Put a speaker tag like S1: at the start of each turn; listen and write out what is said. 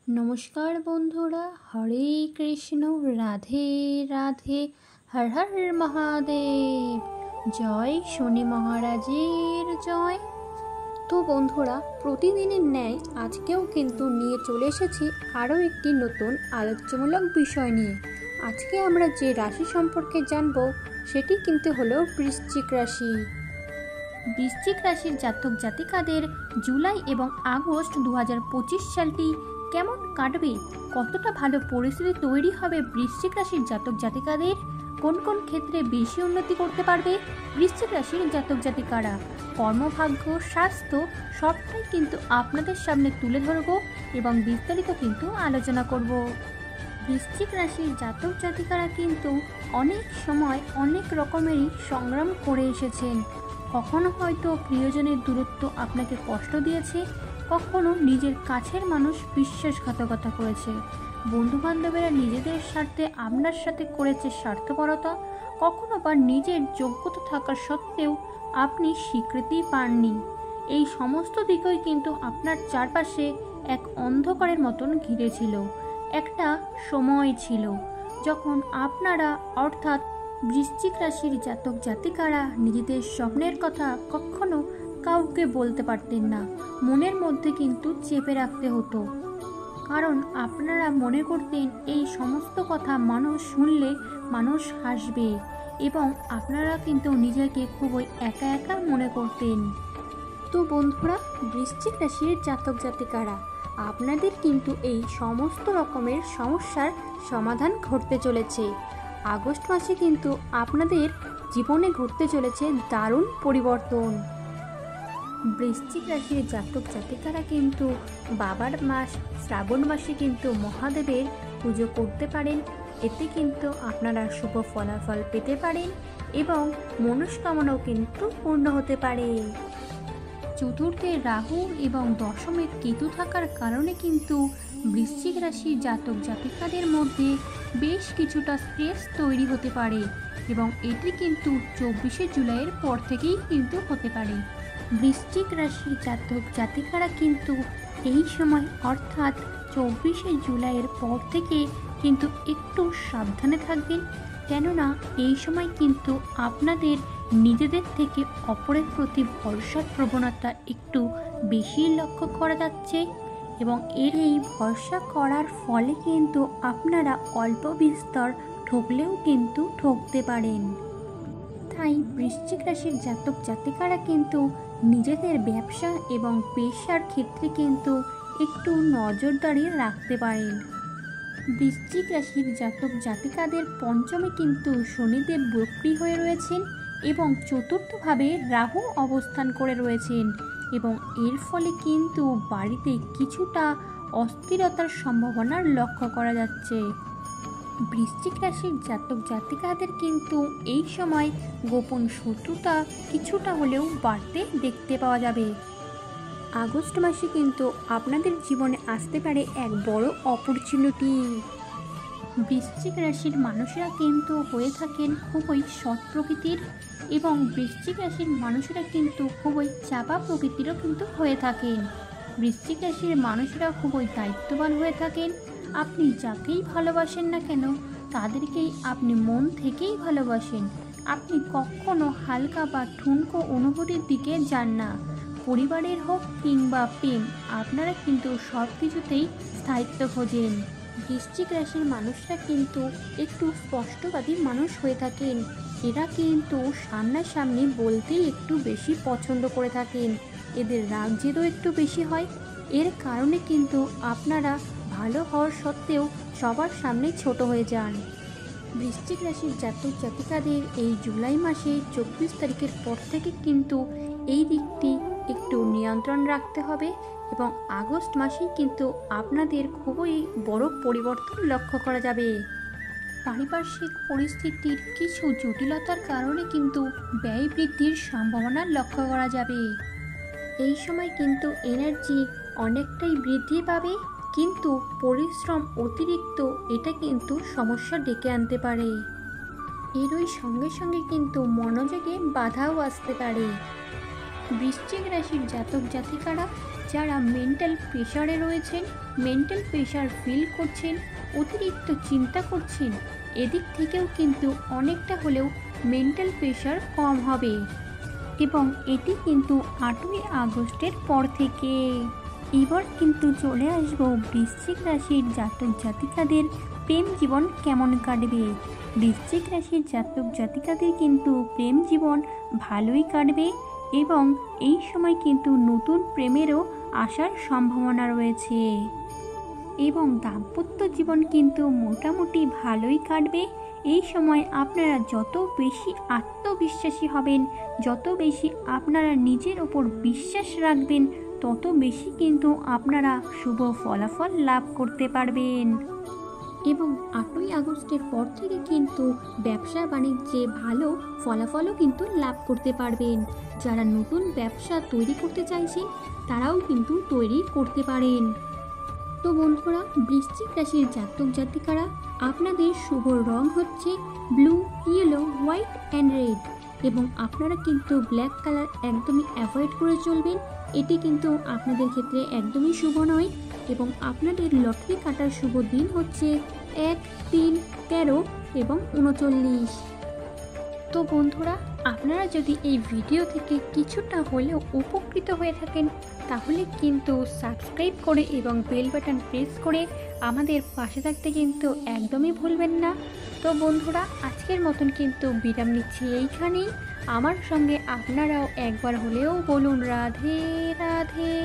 S1: নমস্কার বন্ধুরা, হরে কৃষ্ণ, রাধে রাধে, হর হর মহাদেব। জয় শনি মহারাজের জয়। তো বন্ধুরা, প্রতিদিনের ন্যায় আজকেও কিন্তু নিয়ে চলে এসেছি আরও একটি নতুন আলোচ্যমূলক বিষয় নিয়ে। আজকে আমরা যে রাশি সম্পর্কে জানব সেটি কিন্তু হলো বৃশ্চিক রাশি। বৃশ্চিক রাশির জাতক জাতিকাদের জুলাই এবং আগস্ট 2025 সালটি কেমন কাটবে, কতটা ভালো পরিস্থিতি তৈরি হবে বৃশ্চিক রাশির জাতক জাতিকাদের, কোন কোন ক্ষেত্রে বেশি উন্নতি করতে পারবে বৃশ্চিক রাশির জাতক জাতিকারা, কর্মভাগ্য, স্বাস্থ্য সবটাই কিন্তু আপনাদের সামনে তুলে ধরব এবং বিস্তারিত কিন্তু আলোচনা করব। বৃশ্চিক রাশির জাতক জাতিকারা কিন্তু অনেক সময় অনেক রকমেরই সংগ্রাম করে এসেছেন। কখনো হয়তো প্রিয়জনের দূরত্ব আপনাকে কষ্ট দিয়েছে, কখনো নিজের কাছের মানুষ বিশ্বাসঘাতকতা করেছে, বন্ধুবান্ধবেরা নিজেদের স্বার্থে আপনার সাথে করেছে স্বার্থপরতা, কখনো বা নিজের যোগ্যতা থাকা সত্ত্বেও আপনি স্বীকৃতি পাননি। এই সমস্ত দিকই কিন্তু আপনার চারপাশে এক অন্ধকারের মতন ঘিরেছিল। একটা সময় ছিল যখন আপনারা অর্থাৎ বৃশ্চিক রাশির জাতক জাতিকারা নিজেদের স্বপ্নের কথা কখনো কাউকে বলতে পারতেন না, মনের মধ্যে কিন্তু চেপে রাখতে হতো। কারণ আপনারা মনে করতেন এই সমস্ত কথা মানুষ শুনলে মানুষ হাসবে এবং আপনারা কিন্তু নিজেকে খুবই একা একা মনে করতেন। তো বন্ধুরা, বৃশ্চিক রাশির জাতক জাতিকারা আপনাদের কিন্তু এই সমস্ত রকমের সমস্যার সমাধান ঘটতে চলেছে। আগস্ট মাসে কিন্তু আপনাদের জীবনে ঘটতে চলেছে দারুণ পরিবর্তন। বৃশ্চিক রাশির জাতক জাতিকারা কিন্তু বাবার মাস শ্রাবণ মাসে কিন্তু মহাদেবের পুজো করতে পারেন। এতে কিন্তু আপনারা শুভ ফলাফল পেতে পারেন এবং মনস্কামনাও কিন্তু পূর্ণ হতে পারে। চতুর্থে রাহু এবং দশমে কেতু থাকার কারণে কিন্তু বৃশ্চিক রাশির জাতক জাতিকাদের মধ্যে বেশ কিছুটা স্ট্রেস তৈরি হতে পারে এবং এটি কিন্তু 24শে জুলাইয়ের পর থেকেই কিন্তু হতে পারে। বৃশ্চিক রাশির জাতক জাতিকারা কিন্তু এই সময় অর্থাৎ 24শে জুলাইয়ের পর থেকে কিন্তু একটু সাবধানে থাকবেন, কেননা এই সময় কিন্তু আপনাদের নিজেদের থেকে অপরের প্রতি ভরসার প্রবণতা একটু বেশি লক্ষ্য করা যাচ্ছে এবং এই ভরসা করার ফলে কিন্তু আপনারা অল্প বিস্তর ঠকলেও কিন্তু ঠকতে পারেন। তাই বৃশ্চিক রাশির জাতক জাতিকারা কিন্তু নিজেদের ব্যবসা এবং পেশার ক্ষেত্রে কিন্তু একটু নজরদারি রাখতে পারেন। বৃশ্চিক রাশির জাতক জাতিকাদের পঞ্চমে কিন্তু শনিদেব বক্রী হয়ে রয়েছেন এবং চতুর্থভাবে রাহু অবস্থান করে রয়েছেন এবং এর ফলে কিন্তু বাড়িতে কিছুটা অস্থিরতার সম্ভাবনা লক্ষ্য করা যাচ্ছে। বৃশ্চিক রাশির জাতক জাতিকাদের কিন্তু এই সময় গোপন শত্রুতা কিছুটা হলেও বাড়তে দেখতে পাওয়া যাবে। আগস্ট মাসে কিন্তু আপনাদের জীবনে আসতে পারে এক বড় অপরচুনিটি। বৃশ্চিক রাশির মানুষেরা কিন্তু হয়ে থাকেন খুবই সৎ প্রকৃতির এবং বৃশ্চিক রাশির মানুষেরা কিন্তু খুবই চাপা প্রকৃতিরও কিন্তু হয়ে থাকেন। বৃশ্চিক রাশির মানুষেরা খুবই দায়িত্ববান হয়ে থাকেন। আপনি যাকেই ভালোবাসেন না কেন তাদেরকেই আপনি মন থেকেই ভালোবাসেন। আপনি কখনো হালকা বা ঠুনকো অনুভূতির দিকে যান না। পরিবারের হোক কিংবা প্রেম, আপনারা কিন্তু সব কিছুতেই স্থায়িত্ব খোঁজেন। বৃশ্চিক রাশির মানুষরা কিন্তু একটু স্পষ্টবাদী মানুষ হয়ে থাকেন। এরা কিন্তু সামনাসামনি বলতেই একটু বেশি পছন্দ করে থাকেন। এদের রাগ জেদও একটু বেশি হয়। এর কারণে কিন্তু আপনারা ভালো হওয়ার সত্ত্বেও সবার সামনে ছোট হয়ে যান। বৃশ্চিক রাশির জাতক জাতিকাদের এই জুলাই মাসে 24 তারিখের পর থেকে কিন্তু এই দিকটি একটু নিয়ন্ত্রণ রাখতে হবে এবং আগস্ট মাসেই কিন্তু আপনাদের খুবই বড় পরিবর্তন লক্ষ্য করা যাবে। পারিপার্শ্বিক পরিস্থিতির কিছু জটিলতার কারণে কিন্তু ব্যয় বৃদ্ধির সম্ভাবনা লক্ষ্য করা যাবে। এই সময় কিন্তু এনার্জি অনেকটাই বৃদ্ধি পাবে, কিন্তু পরিশ্রম অতিরিক্ত এটা কিন্তু সমস্যা ডেকে আনতে পারে। এরই সঙ্গে সঙ্গে কিন্তু মনোযোগে বাধাও আসতে পারে। বৃশ্চিক রাশির জাতক জাতিকারা যারা মেন্টাল প্রেশারে রয়েছেন, মেন্টাল প্রেশার ফিল করছেন, অতিরিক্ত চিন্তা করছেন, এদিক থেকেও কিন্তু অনেকটা হলেও মেন্টাল প্রেশার কম হবে। এবং এটি কিন্তু 8ই আগস্টের পর থেকে। এবার কিন্তু চলে আসবো বৃশ্চিক রাশির জাতক জাতিকাদের প্রেম জীবন কেমন কাটবে। বৃশ্চিক রাশির জাতক জাতিকাদের কিন্তু প্রেম জীবন ভালোই কাটবে এবং এই সময় কিন্তু নতুন প্রেমেরও আসার সম্ভাবনা রয়েছে এবং দাম্পত্য জীবন কিন্তু মোটামুটি ভালোই কাটবে। এই সময় আপনারা যত বেশি আত্মবিশ্বাসী হবেন, যত বেশি আপনারা নিজের ওপর বিশ্বাস রাখবেন, তত বেশি কিন্তু আপনারা শুভ ফলাফল লাভ করতে পারবেন। এবং 8ই আগস্টের পর থেকে কিন্তু ব্যবসা বাণিজ্যে ভালো ফলাফলও কিন্তু লাভ করতে পারবেন। যারা নতুন ব্যবসা তৈরি করতে চাইছেন তারাও কিন্তু তৈরি করতে পারেন। তো বন্ধুরা, বৃশ্চিক রাশির জাতক জাতিকারা আপনাদের শুভ রং হচ্ছে blue, yellow, white and red এবং আপনারা কিন্তু ব্ল্যাক কালার একদমই অ্যাভয়েড করে চলবেন। এটি কিন্তু আপনাদের ক্ষেত্রে একদমই শুভ নয়। এবং আপনাদের লটারি কাটার শুভ দিন হচ্ছে 1, 3, 13 এবং 39। তো বন্ধুরা, আপনারা যদি এই ভিডিও থেকে কিছুটা হলেও উপকৃত হয়ে থাকেন তাহলে কিন্তু সাবস্ক্রাইব করে এবং বেল বাটন প্রেস করে আমাদের পাশে থাকতে কিন্তু একদমই ভুলবেন না। তো বন্ধুরা, আজকের মতন কিন্তু বিরাম নিচ্ছি এইখানেই। আমার সঙ্গে আপনারাও একবার হলেও বলুন রাধে রাধে।